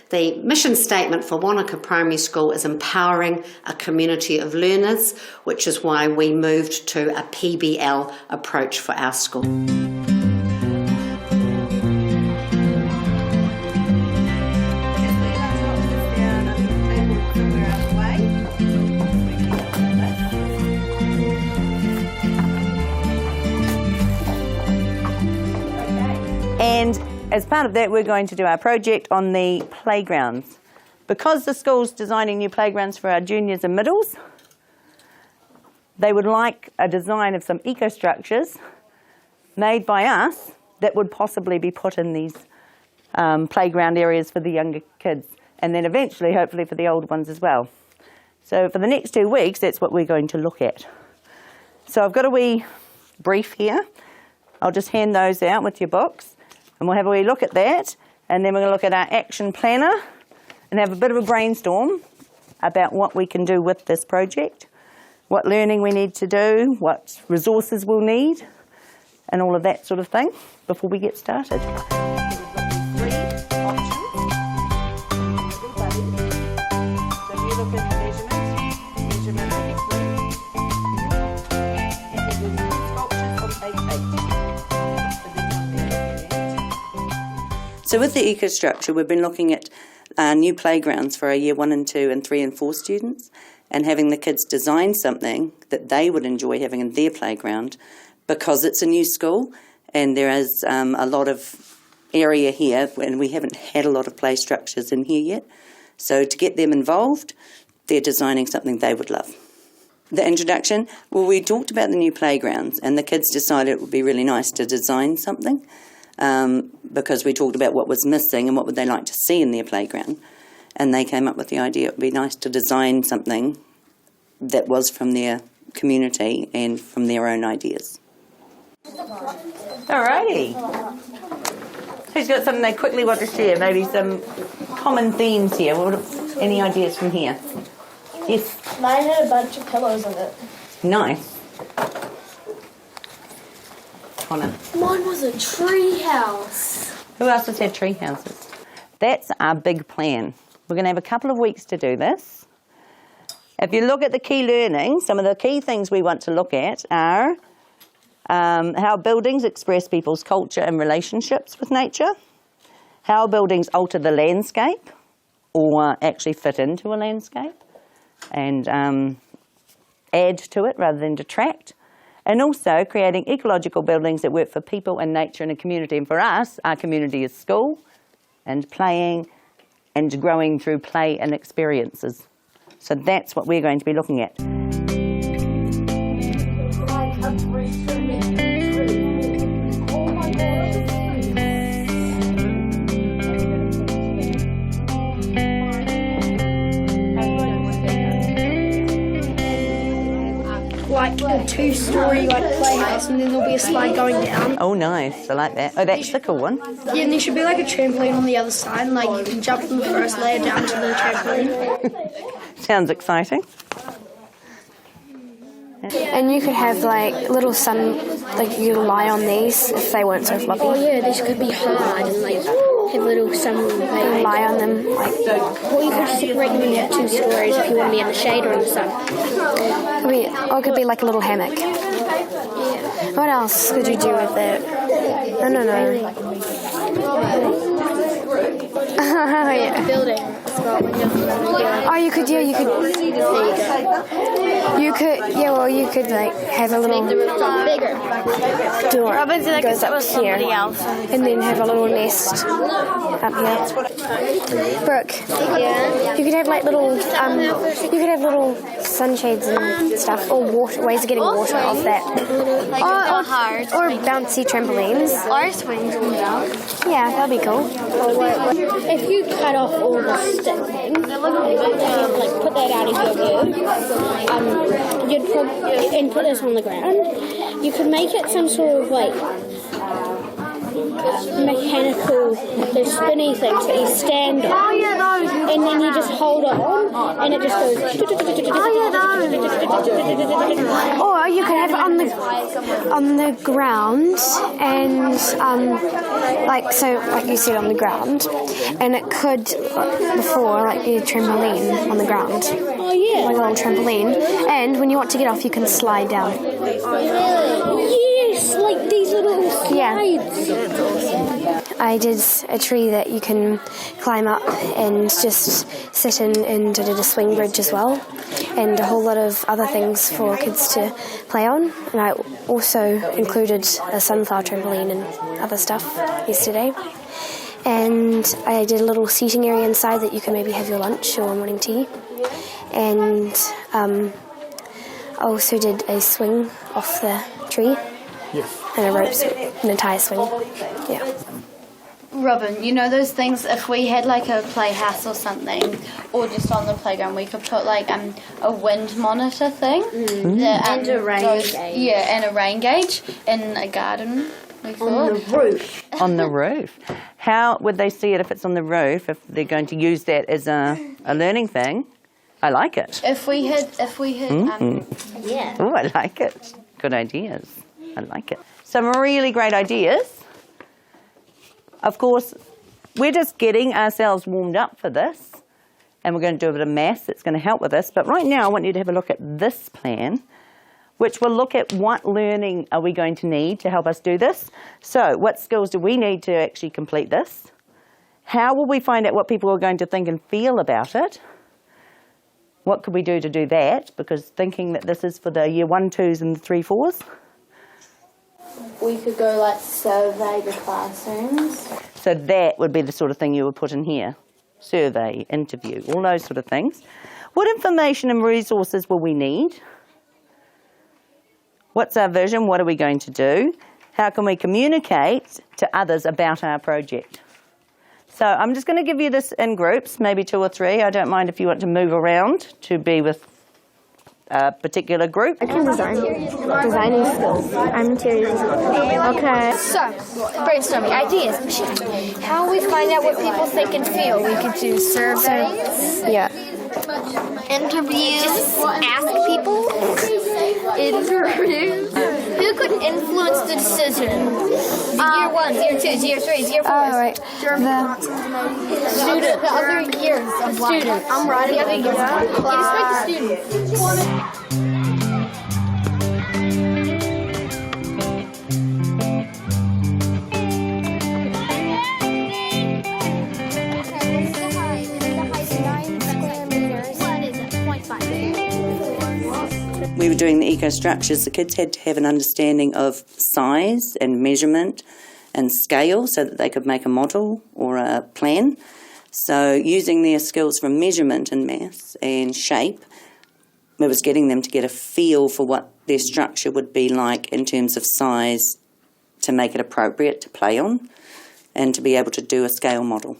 The mission statement for Wanaka Primary School is empowering a community of learners, which is why we moved to a PBL approach for our school. And as part of that, we're going to do our project on the playgrounds. Because the school's designing new playgrounds for our juniors and middles, they would like a design of some eco-structures made by us that would possibly be put in these playground areas for the younger kids, and then eventually, hopefully, for the older ones as well. So for the next 2 weeks, that's what we're going to look at. So I've got a wee brief here. I'll just hand those out with your books. And we'll have a wee look at that, and then we're going to look at our action planner and have a bit of a brainstorm about what we can do with this project, what learning we need to do, what resources we'll need, and all of that sort of thing before we get started. So with the eco-structure, we've been looking at new playgrounds for our Year 1 and 2 and 3 and 4 students, and having the kids design something that they would enjoy having in their playground, because it's a new school and there is a lot of area here and we haven't had a lot of play structures in here yet. So to get them involved, they're designing something they would love. The introduction, well, we talked about the new playgrounds and the kids decided it would be really nice to design something. Because we talked about what was missing and what would they like to see in their playground. And they came up with the idea it would be nice to design something that was from their community and from their own ideas. Alrighty. Who's got something they quickly want to share? Maybe some common themes here. Any ideas from here? Yes? Mine had a bunch of pillows in it. Nice. Connor. Mine was a tree house. Who else has had tree houses? That's our big plan. We're going to have a couple of weeks to do this. If you look at the key learnings, some of the key things we want to look at are how buildings express people's culture and relationships with nature, how buildings alter the landscape or actually fit into a landscape and add to it rather than detract, and also creating ecological buildings that work for people and nature in a community. And for us, our community is school and playing and growing through play and experiences. So that's what we're going to be looking at. Like a 2-story playhouse, and then there'll be a slide going down. Oh, nice. I like that. Oh, that's the cool one. Yeah, and there should be like a trampoline on the other side, and like you can jump from the first layer down to the trampoline. Sounds exciting. And you could have like little like you could lie on these if they weren't so floppy. Oh yeah, these could be hard and like have little lie on them. Or you could separate them into 2 stories if you want to be in the shade or in the sun. Or it could be like a little hammock. Yeah. What else could you do with it? I don't know. Yeah. Building. Oh, you could. There you go. You could like have a little Make the rooftop bigger. door that goes up here, and then have a little nest up here. Brooke, Yeah. you could have like little, you could have little sunshades and stuff, or ways of getting water off that. Or bouncy trampolines. Or swings on down. Yeah, that'd be cool. If you cut off all the sticking, like put that out of your view, you'd put this on the ground. You could make it some sort of like mechanical, those spinny things that you stand on. Oh yeah, those. And then you just hold it on, and it just goes. Oh yeah, those. Or you could have it on the ground, and like you said, on the ground, and it could before like be a trampoline on the ground. Oh yeah. Like a little trampoline, and when you want to get off, you can slide down. Yes, like these little slides. I did a tree that you can climb up and just sit in, and I did a swing bridge as well, and a whole lot of other things for kids to play on. And I also included a sunflower trampoline and other stuff yesterday. And I did a little seating area inside that you can maybe have your lunch or morning tea. And I also did a swing off the tree. Yes. And a rope swing, an entire swing. Yeah. Robin, you know those things, if we had like a playhouse or something, or just on the playground, we could put like a wind monitor thing. That, And a rain gauge. Yeah, and a rain gauge in a garden, we thought. On the roof. On the roof. How would they see it if it's on the roof, if they're going to use that as a learning thing? I like it. If we had Yeah. Oh, I like it. Good ideas. I like it. Some really great ideas. Of course, we're just getting ourselves warmed up for this, and we're going to do a bit of maths that's going to help with this. But right now, I want you to have a look at this plan, which will look at what learning are we going to need to help us do this. So what skills do we need to actually complete this? How will we find out what people are going to think and feel about it? What could we do to do that? Because thinking that this is for the year 1, 2s and the 3, 4s. we could go like survey the classrooms. So that would be the sort of thing you would put in here. Survey, interview, all those sort of things. What information and resources will we need? What's our vision? What are we going to do? How can we communicate to others about our project? So I'm just going to give you this in groups, maybe 2 or 3. I don't mind if you want to move around to be with a particular group. I can design. Designing skills. I'm interior designer. Okay. So, brainstorming ideas. How we find out what people think and feel. We could do surveys. Yeah. Interviews. Just ask people. Interviews. Who could influence the decision? The year 1s, year 2s, year 3s, year 4s. Oh, right. Student. The other years of students. I'm right. The other years. You just like the students. We were doing the eco-structures. The kids had to have an understanding of size and measurement and scale so that they could make a model or a plan. So using their skills from measurement and maths and shape, it was getting them to get a feel for what their structure would be like in terms of size to make it appropriate to play on and to be able to do a scale model.